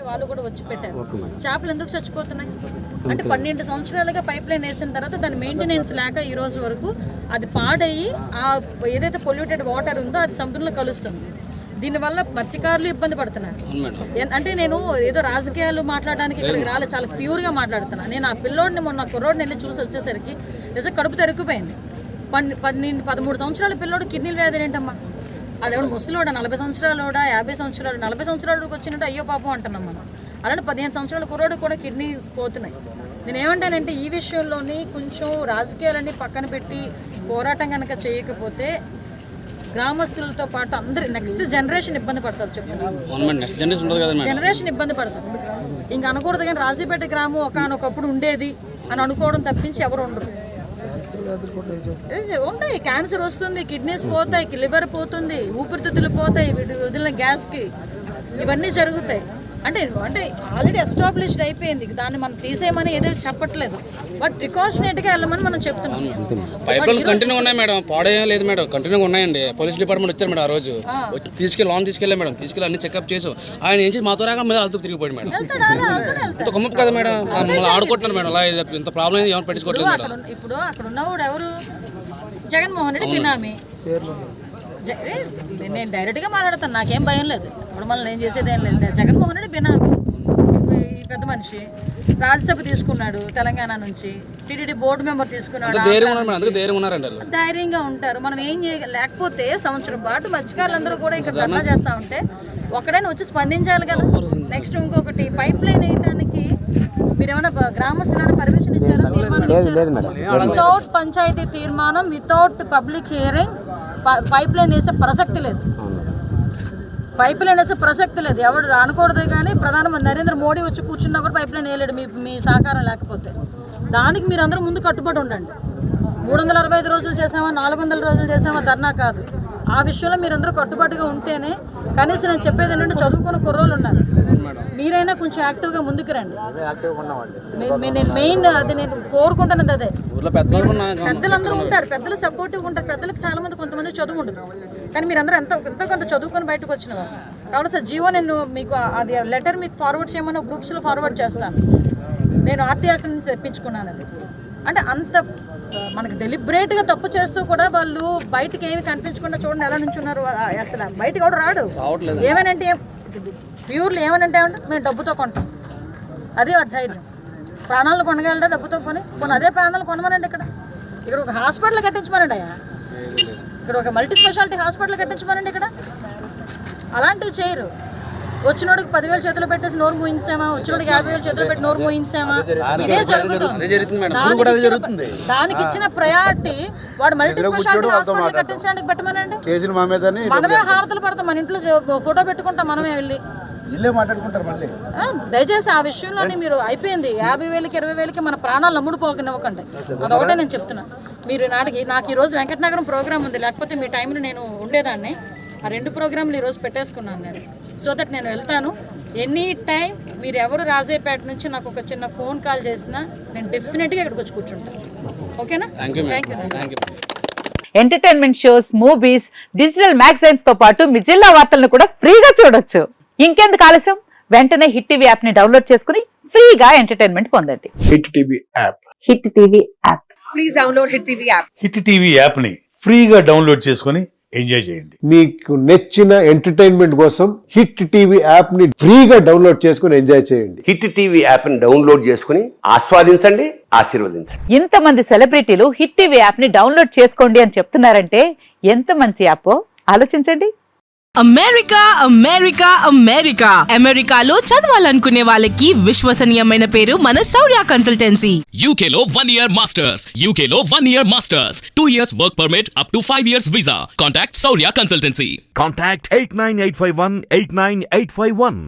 వాళ్ళు కూడా వచ్చి పెట్టారు. చేపలు ఎందుకు చచ్చిపోతున్నాయి అంటే 12 సంవత్సరాలుగా పైప్ లైన్ వేసిన తర్వాత దాని మెయింటెనెన్స్ లేక ఈ రోజు వరకు అది పాడయ్యి ఆ ఏదైతే పొల్యూటెడ్ వాటర్ ఉందో అది సముద్రంలో కలుస్తుంది. దీనివల్ల మత్స్యకారులు ఇబ్బంది పడుతున్నారు. అంటే నేను ఏదో రాజకీయాలు మాట్లాడడానికి ఇక్కడికి రాలేదు, చాలా ప్యూర్గా మాట్లాడుతున్నాను. నేను ఆ పిల్లోడిని మొన్న కుర్రోడిని వెళ్ళి చూసి వచ్చేసరికి నిజంగా కడుపు తెరుక్కుపోయింది. 13 సంవత్సరాల పిల్లోడు కిడ్నీల వ్యాధి ఏంటమ్మా? అదేమో ముసలోడా 40 సంవత్సరాలోడా 50 సంవత్సరాలు 40 సంవత్సరాలకు వచ్చినట్టు అయ్యో పాపం అంటున్నాం మనం. అలాంటి 15 సంవత్సరాల కుర్రోడు కూడా కిడ్నీస్ పోతున్నాయి. నేను ఏమంటానంటే ఈ విషయంలోని కొంచెం రాజకీయాలన్నీ పక్కన పెట్టి పోరాటం కనుక చేయకపోతే గ్రామస్తులతో పాటు అందరు నెక్స్ట్ జనరేషన్ ఇబ్బంది పడుతుంది. చెప్తున్నాను, జనరేషన్ ఇబ్బంది పడుతుంది. ఇంక అనకూడదు కానీ రాజీపేట గ్రామం ఒకనొకప్పుడు ఉండేది అని అనుకోవడం తప్పించి ఎవరు ఉండరు. ఉంటాయి, క్యాన్సర్ వస్తుంది, కిడ్నీస్ పోతాయి, లివర్ పోతుంది, ఊపిరితిత్తులు పోతాయి వదిలిన గ్యాస్కి, ఇవన్నీ జరుగుతాయి. అంటే ఆల్రెడీ ఎస్టాబ్లిష్డ్ అయిపోయింది, దాన్ని మనం తీసేయమని ఏదో చెప్పట్లేదు, బట్ ప్రికాషనరీగా వెళ్ళమని మనం చెప్తున్నాం. పైపులు కంటిన్యూ ఉన్నాయి మేడం, పాడేయం లేదు మేడం, కంటిన్యూ ఉన్నాయండి. పోలీస్ డిపార్ట్మెంట్ వచ్చారు మేడం, ఆ రోజు తీసుకెళ్ళి మేడం, తీసుకెళ్ళి అన్ని చెకప్ చేసాం. ఆయన ఏం చేసి మాతో రాగా మీద అదుపు తిరిగిపోయాడు మేడం. ఇంత గొప్ప కదా మేడం, మమ్మల్ని ఆడుకుంటున్నారు మేడం. అలా ఇంత ప్రాబ్లం ఏమైనా పట్టించుకోవట్లేదు మేడం. ఇప్పుడు అక్కడ ఉన్నవాడు ఎవరు? జగన్మోహన్ రెడ్డి బినామీ. నేను డైరెక్ట్గా మాట్లాడతాను, నాకేం భయం లేదు. ఇప్పుడు మళ్ళీ నేను చేసేది ఏం లేదు. జగన్మోహన్ రెడ్డి బినామీ, ఈ పెద్ద మనిషి రాజ్యసభ తీసుకున్నాడు తెలంగాణ నుంచి, టీటీడీ బోర్డు మెంబర్ తీసుకున్నాడు. ధైర్యంగా ఉంటారు. మనం ఏం లేకపోతే సంవత్సరం పాటు మత్స్యకారులందరూ కూడా ఇక్కడ ధర్నా చేస్తూ ఉంటే ఒక్కడైనా వచ్చి స్పందించాలి కదా. నెక్స్ట్ ఇంకొకటి పైప్ లైన్ వేయడానికి మీరు ఏమైనా గ్రామస్తులను పర్మిషన్ ఇచ్చారా? తీర్మానం ఇచ్చారా? వితౌట్ పంచాయతీ తీర్మానం, without public hearing pipe line వేసే ప్రసక్తి లేదు. పైప్ లైన్ వేసే ప్రసక్తి లేదు. ఎవడు అనకూడదు కానీ ప్రధానమంత్రి నరేంద్ర మోడీ వచ్చి కూర్చున్నా కూడా పైప్ లైన్ వేయలేడు మీ సహకారం లేకపోతే. దానికి మీరు అందరూ ముందు కట్టుబడి ఉండండి. 365 రోజులు చేసామా 400 రోజులు చేసామా ధర్నా కాదు. ఆ విషయంలో మీరందరూ కట్టుబాటుగా ఉంటేనే కనీసం నేను చెప్పేది ఏంటంటే చదువుకున్న కుర్రోళ్ళు ఉన్నారు, మీరైనా కొంచెం యాక్టివ్గా ముందుకు రండి. నేను మెయిన్ అది నేను కోరుకుంటున్నది అదే. పెద్దలందరూ ఉంటారు, పెద్దలు సపోర్టివ్గా ఉంటారు. పెద్దలకు చాలా మంది కొంతమంది చదువు ఉండదు, కానీ మీరందరూ ఎంతో కొంత చదువుకొని బయటకు వచ్చిన వారు కాబట్టి సార్ జీవో నేను మీకు అది లెటర్ మీకు ఫార్వర్డ్ చేయమని గ్రూప్స్లో ఫార్వర్డ్ చేస్తాను. నేను ఆర్టీఆర్ నుంచి తెప్పించుకున్నాను. అది అంటే అంత మనకి డెలిబరేట్గా తప్పు చేస్తూ కూడా వాళ్ళు బయటకి ఏమి కనిపించకుండా చూడండి ఎలా నుంచున్నారు. అసలు బయటకు కూడా రాడు. ఏమనంటే ప్యూర్లు ఏమనంటే మేము డబ్బుతో కొంటాం, అది వాడి ధైర్యం. ప్రాణాలు కొనగలరా డబ్బుతో కొని అదే ప్రాణాలు కొనమనండి. ఇక్కడ ఒక హాస్పిటల్ కట్టించమనండి అయ్యా, ఇక్కడ ఒక మల్టీ స్పెషాలిటీ హాస్పిటల్ కట్టించమనండి. ఇక్కడ అలాంటివి చేయరు. వచ్చినోడికి 10,000 చేతులు పెట్టేసి నోరు మూయించామా, వచ్చినోడికి 50,000 చేతులు పెట్టి నోరు మూయించామా, ఇదే జరుగుతుంది. దానికి ఇచ్చిన ప్రయారిటీ వాడు మల్టీ స్పెషాలిటీ హాస్పిటల్ కట్టించడానికి పెట్టమనండి. మనమే హారతలు పడతాం, మన ఇంట్లో ఫోటో పెట్టుకుంటాం, మనమే వెళ్ళి దయచేసి ఆ విషయంలోని మీరు అయిపోయింది. 50,000కి 20,000కి మన ప్రాణాలు నమ్ముడుపోకనివ్వకండి. అదొకటే నేను చెప్తున్నాను. మీరు నాకు ఈరోజు వెంకటనగరం ప్రోగ్రామ్ ఉంది, లేకపోతే మీ టైంలో నేను ఉండేదాన్ని. ఆ 2 ప్రోగ్రాంలు ఈరోజు పెట్టేసుకున్నాను నేను, సో దట్ నేను వెళ్తాను. ఎనీ టైం మీరు ఎవరు రాజేపేట నుంచి నాకు ఒక చిన్న ఫోన్ కాల్ చేసినా నేను డెఫినెట్గా ఇక్కడికి వచ్చి కూర్చుంటాను. ఓకేనా? Thank you. Entertainment shows, movies, digital magazines తో పాటు మీ జిల్లా వార్తలను కూడా ఫ్రీగా చూడొచ్చు. ఇంకెందుకు ఆలస్యం, వెంటనే హిట్ టీవీ యాప్ ని డౌన్లోడ్ చేసుకుని ఫ్రీగా ఎంటర్టైన్మెంట్ పొందండి. Hit TV app. Hit TV app. Please download hit TV app. Hit TV app ని ఫ్రీగా డౌన్లోడ్ చేసుకుని ఎంజాయ్ చేయండి. మీకు నచ్చిన ఎంటర్టైన్మెంట్ కోసం హిట్ టీవీ యాప్ ని ఫ్రీగా డౌన్లోడ్ చేసుకుని ఎంజాయ్ చేయండి. హిట్ టీవీ యాప్ ని డౌన్లోడ్ చేసుకుని ఆస్వాదించండి, ఆశీర్వదించండి. ఇంతమంది సెలబ్రిటీలు హిట్ టీవీ యాప్ ని డౌన్లోడ్ చేసుకోండి అని చెప్తున్నారంటే ఎంత మంచి యాప్ ఆలోచించండి. అమెరికా అమెరికా అమెరికా అమెరికాలో చదవాలనుకునే వాళ్ళకి విశ్వసనీయమైన పేరు మన శౌర్య కన్సల్టెన్సీ. UK లో 1 year masters, UK లో 1 year masters, 2 years work permit up to 5 years visa. Contact Saurya Consultancy. Contact 89851 89851.